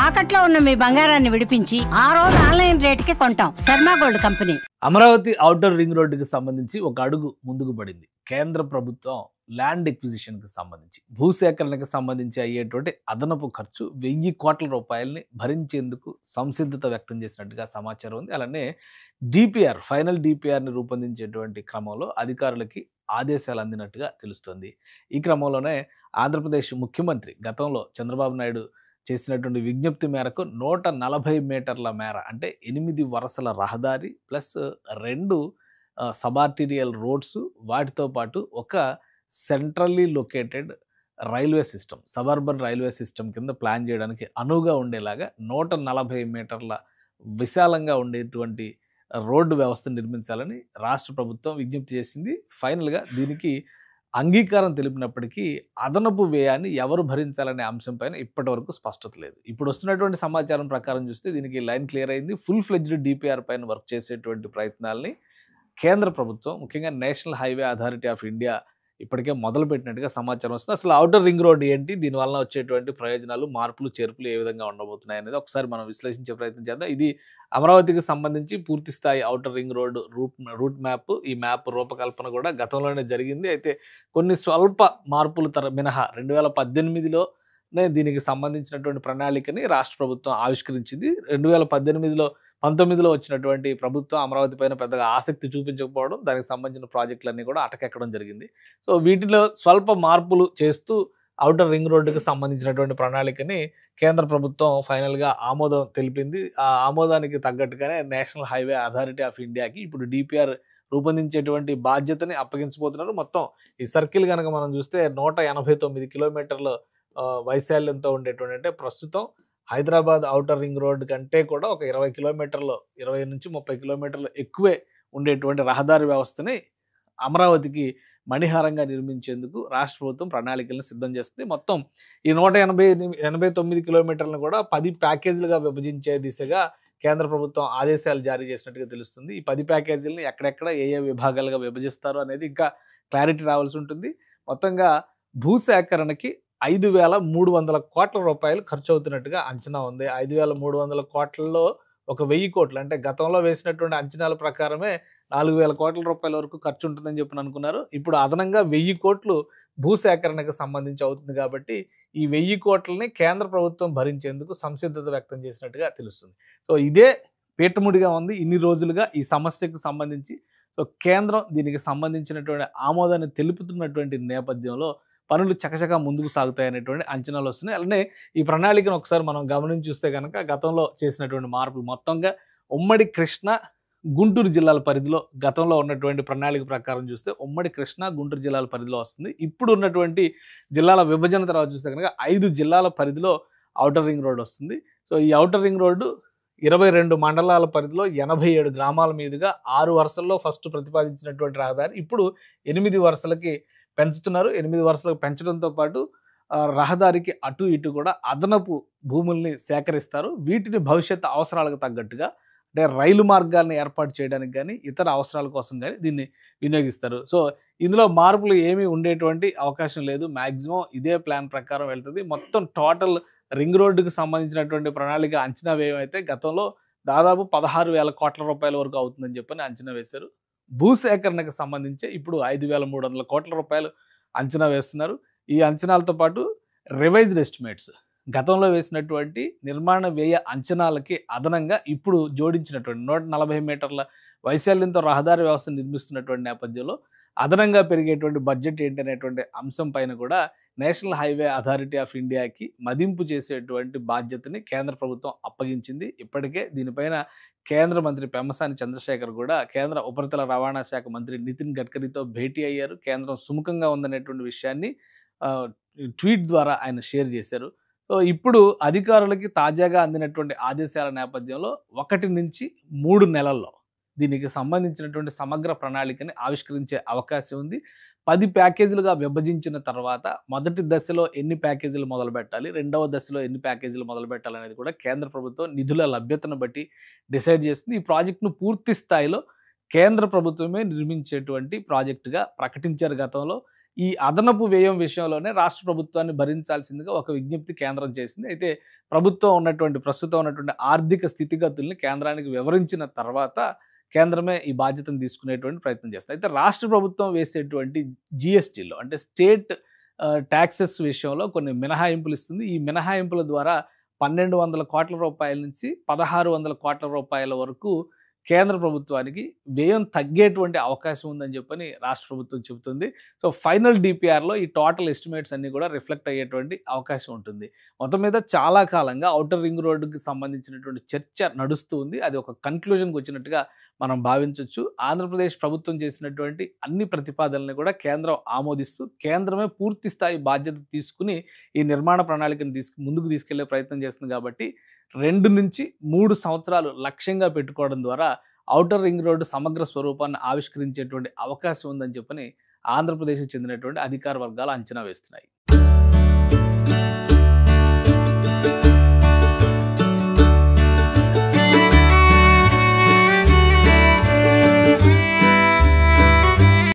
తాకట్లో ఉన్న మీ బంగారాన్ని విడిపించి ఆ రోజు ఆన్లైన్ రేటుకి కొంటాం. Sharma gold company. Amaravati outer ring రోడ్డుకి సంబంధించి ఒక అడుగు ముందుకు పడింది. కేంద్ర ప్రభుత్వం ల్యాండ్ ఎక్విజిషన్కి సంబంధించి భూసేకరణకు సంబంధించి అయ్యేటువంటి అదనపు ఖర్చు 1000 కోట్ల రూపాయలని భరించేందుకు సంసిద్ధత వ్యక్తం చేసినట్టుగా సమాచారం ఉంది. అలానే డిపిఆర్ ఫైనల్ డిపిఆర్ని రూపొందించేటువంటి క్రమంలో అధికారులకి ఆదేశాలు అందినట్టుగా తెలుస్తుంది. ఈ క్రమంలోనే ఆంధ్రప్రదేశ్ ముఖ్యమంత్రి గతంలో చంద్రబాబు నాయుడు చేసినటువంటి విజ్ఞప్తి మేరకు 140 మీటర్ల మేర అంటే 8 వరుసల రహదారి ప్లస్ 2 సబార్టీరియల్ రోడ్స్, వాటితో పాటు ఒక centrally located railway system, suburban railway system కింద ప్లాన్ చేయడానికి అనువుగా ఉండేలాగా 140 మీటర్ల విశాలంగా ఉండేటువంటి రోడ్డు వ్యవస్థ నిర్మించాలని రాష్ట్ర ప్రభుత్వం విజ్ఞప్తి చేసింది. ఫైనల్గా దీనికి అంగీకారం తెలిపినప్పటికీ అదనపు వ్యయాన్ని ఎవరు భరించాలనే అంశంపైన ఇప్పటి వరకు స్పష్టత లేదు. ఇప్పుడు వస్తున్నటువంటి సమాచారం ప్రకారం చూస్తే దీనికి లైన్ క్లియర్ అయింది. ఫుల్ ఫ్లెడ్జ్డ్ డిపిఆర్ పైన వర్క్ చేసేటువంటి ప్రయత్నాల్ని కేంద్ర ప్రభుత్వం, ముఖ్యంగా national highway authority of India ఇప్పటికే మొదలుపెట్టినట్టుగా సమాచారం వస్తుంది. అసలు ఔటర్ రింగ్ రోడ్ ఏంటి, దీనివల్ల వచ్చేటువంటి ప్రయోజనాలు, మార్పులు, చేర్పులు ఏ విధంగా ఉండబోతున్నాయి అనేది ఒకసారి మనం విశ్లేషించే ప్రయత్నం చేద్దాం. ఇది అమరావతికి సంబంధించి పూర్తి స్థాయి outer ring road route map. ఈ మ్యాప్ రూపకల్పన కూడా గతంలోనే జరిగింది. అయితే కొన్ని స్వల్ప మార్పులు మినహా 2018లోనే దీనికి సంబంధించినటువంటి ప్రణాళికని రాష్ట్ర ప్రభుత్వం ఆవిష్కరించింది. 2019లో వచ్చినటువంటి ప్రభుత్వం అమరావతి పైన పెద్దగా ఆసక్తి చూపించకపోవడం, దానికి సంబంధించిన ప్రాజెక్టులన్నీ కూడా అటకెక్కడం జరిగింది. సో వీటిలో స్వల్ప మార్పులు చేస్తూ ఔటర్ రింగ్ రోడ్డుకు సంబంధించినటువంటి ప్రణాళికని కేంద్ర ప్రభుత్వం ఫైనల్గా ఆమోదం తెలిపింది. ఆ ఆమోదానికి తగ్గట్టుగానే నేషనల్ హైవే అథారిటీ ఆఫ్ ఇండియాకి ఇప్పుడు డిపిఆర్ రూపొందించేటువంటి బాధ్యతని అప్పగించబోతున్నారు. మొత్తం ఈ సర్కిల్ కనుక మనం చూస్తే 189 కిలోమీటర్ల వైశాల్యంతో ఉండేటువంటి, అంటే ప్రస్తుతం హైదరాబాద్ ఔటర్ రింగ్ రోడ్ కంటే కూడా ఒక 20 కిలోమీటర్లు, 20 నుంచి 30 కిలోమీటర్లు ఎక్కువే ఉండేటువంటి రహదారి వ్యవస్థని అమరావతికి మణిహారంగా నిర్మించేందుకు రాష్ట్ర ప్రభుత్వం ప్రణాళికలను సిద్ధం చేస్తుంది. మొత్తం ఈ 189 కిలోమీటర్లను కూడా 10 ప్యాకేజీలుగా విభజించే దిశగా కేంద్ర ప్రభుత్వం ఆదేశాలు జారీ చేసినట్టుగా తెలుస్తుంది. ఈ 10 ప్యాకేజీలని ఎక్కడెక్కడ ఏ విభాగాలుగా విభజిస్తారు అనేది ఇంకా క్లారిటీ రావాల్సి ఉంటుంది. మొత్తంగా భూసేకరణకి 5300 కోట్ల రూపాయలు ఖర్చు అవుతున్నట్టుగా అంచనా ఉంది. 5300 కోట్లలో ఒక 1000 కోట్లు, అంటే గతంలో వేసినటువంటి అంచనాల ప్రకారమే 4000 కోట్ల రూపాయల వరకు ఖర్చు ఉంటుందని చెప్పి అనుకున్నారు. ఇప్పుడు అదనంగా 1000 కోట్లు భూసేకరణకు సంబంధించి అవుతుంది. కాబట్టి ఈ 1000 కోట్లని కేంద్ర ప్రభుత్వం భరించేందుకు సంసిద్ధత వ్యక్తం చేసినట్టుగా తెలుస్తుంది. సో ఇదే పీటముడిగా ఉంది ఇన్ని రోజులుగా ఈ సమస్యకు సంబంధించి. సో కేంద్రం దీనికి సంబంధించినటువంటి ఆమోదాన్ని తెలుపుతున్నటువంటి నేపథ్యంలో పనులు చకచకా ముందుకు సాగుతాయనేటువంటి అంచనాలు వస్తున్నాయి. అలానే ఈ ప్రణాళికను ఒకసారి మనం గమనించి చూస్తే కనుక గతంలో చేసినటువంటి మార్పులు మొత్తంగా ఉమ్మడి కృష్ణా, గుంటూరు జిల్లాల పరిధిలో గతంలో ఉన్నటువంటి ప్రణాళిక ప్రకారం చూస్తే ఉమ్మడి కృష్ణా, గుంటూరు జిల్లాల పరిధిలో వస్తుంది. ఇప్పుడు ఉన్నటువంటి జిల్లాల విభజన తర్వాత చూస్తే కనుక 5 జిల్లాల పరిధిలో ఔటర్ రింగ్ రోడ్ వస్తుంది. సో ఈ ఔటర్ రింగ్ రోడ్డు 22 మండలాల పరిధిలో 87 గ్రామాల మీదుగా 6 వరుసల్లో ఫస్ట్ ప్రతిపాదించినటువంటి రహదారి ఇప్పుడు 8 వరుసలకి పెంచుతున్నారు. 8 వరుసలకు పెంచడంతో పాటు రహదారికి అటు ఇటు కూడా అదనపు భూముల్ని సేకరిస్తారు. వీటిని భవిష్యత్తు అవసరాలకు తగ్గట్టుగా, అంటే రైలు మార్గాలను ఏర్పాటు చేయడానికి కానీ ఇతర అవసరాల కోసం కానీ దీన్ని వినియోగిస్తారు. సో ఇందులో మార్పులు ఏమీ ఉండేటువంటి అవకాశం లేదు. మ్యాక్సిమం ఇదే ప్లాన్ ప్రకారం వెళ్తుంది. మొత్తం టోటల్ రింగ్ రోడ్డుకు సంబంధించినటువంటి ప్రణాళిక అంచనా వ్యయం అయితే గతంలో దాదాపు 16,000 కోట్ల రూపాయల వరకు అవుతుందని చెప్పని అంచనా వేశారు. భూసేకరణకు సంబంధించి ఇప్పుడు 5,300 కోట్ల రూపాయలు అంచనా వేస్తున్నారు. ఈ అంచనాలతో పాటు రివైజ్డ్ ఎస్టిమేట్స్, గతంలో వేసినటువంటి నిర్మాణ వ్యయ అంచనాలకి అదనంగా ఇప్పుడు జోడించినటువంటి 140 మీటర్ల వైశాల్యంతో రహదారి వ్యవస్థ నిర్మిస్తున్నటువంటి నేపథ్యంలో అదనంగా పెరిగేటువంటి బడ్జెట్ ఏంటి అనేటువంటి అంశం పైన కూడా నేషనల్ హైవే అథారిటీ ఆఫ్ ఇండియాకి మదింపు చేసేటువంటి బాధ్యతని కేంద్ర ప్రభుత్వం అప్పగించింది. ఇప్పటికే దీనిపైన కేంద్ర మంత్రి పెమ్మసాని చంద్రశేఖర్ కూడా కేంద్ర ఉపరితల రవాణా శాఖ మంత్రి నితిన్ గడ్కరీతో భేటీ అయ్యారు. కేంద్రం సుముఖంగా ఉందనేటువంటి విషయాన్ని ట్వీట్ ద్వారా ఆయన షేర్ చేశారు. సో ఇప్పుడు అధికారులకి తాజాగా అందినటువంటి ఆదేశాల నేపథ్యంలో 1 నుంచి 3 నెలల్లో దీనికి సంబంధించినటువంటి సమగ్ర ప్రణాళికని ఆవిష్కరించే అవకాశం ఉంది. 10 ప్యాకేజీలుగా విభజించిన తర్వాత మొదటి దశలో ఎన్ని ప్యాకేజీలు మొదలు పెట్టాలి, రెండవ దశలో ఎన్ని ప్యాకేజీలు మొదలు పెట్టాలనేది కూడా కేంద్ర ప్రభుత్వం నిధుల లభ్యతను బట్టి డిసైడ్ చేస్తుంది. ఈ ప్రాజెక్టును పూర్తి స్థాయిలో కేంద్ర ప్రభుత్వమే నిర్మించేటువంటి ప్రాజెక్టుగా ప్రకటించారు గతంలో. ఈ అదనపు వ్యయం విషయంలోనే రాష్ట్ర ప్రభుత్వాన్ని భరించాల్సిందిగా ఒక విజ్ఞప్తి కేంద్రం చేసింది. అయితే ప్రస్తుతం ఉన్నటువంటి ఆర్థిక స్థితిగతుల్ని కేంద్రానికి వివరించిన తర్వాత కేంద్రమే ఈ బాధ్యతను తీసుకునేటువంటి ప్రయత్నం చేస్తుంది. అయితే రాష్ట్ర ప్రభుత్వం వేసేటువంటి జీఎస్టీలో అంటే స్టేట్ ట్యాక్సెస్ విషయంలో కొన్ని మినహాయింపులు ఇస్తుంది. ఈ మినహాయింపుల ద్వారా 1,200 కోట్ల రూపాయల నుంచి 1,600 కోట్ల రూపాయల వరకు కేంద్ర ప్రభుత్వానికి వ్యయం తగ్గేటువంటి అవకాశం ఉందని చెప్పని రాష్ట్ర ప్రభుత్వం చెబుతుంది. సో ఫైనల్ డిపిఆర్‌లో ఈ టోటల్ ఎస్టిమేట్స్ అన్నీ కూడా రిఫ్లెక్ట్ అయ్యేటువంటి అవకాశం ఉంటుంది. మొత్తం మీద చాలా కాలంగా ఔటర్ రింగ్ రోడ్డుకి సంబంధించినటువంటి చర్చ నడుస్తూ ఉంది. అది ఒక కన్క్లూజన్‌కి వచ్చినట్టుగా మనం భావించొచ్చు. ఆంధ్రప్రదేశ్ ప్రభుత్వం చేసినటువంటి అన్ని ప్రతిపాదనలను కూడా కేంద్రం ఆమోదిస్తూ కేంద్రమే పూర్తి స్థాయి బాధ్యత తీసుకుని ఈ నిర్మాణ ప్రణాళికను ముందుకు తీసుకెళ్లే ప్రయత్నం చేస్తుంది కాబట్టి 2-3 సంవత్సరాలు లక్ష్యంగా పెట్టుకోవడం ద్వారా ఔటర్ రింగ్ రోడ్డు సమగ్ర స్వరూపాన్ని ఆవిష్కరించేటువంటి అవకాశం ఉందని చెప్పని ఆంధ్రప్రదేశ్‌కి చెందినటువంటి అధికార వర్గాలు అంచనా వేస్తున్నాయి.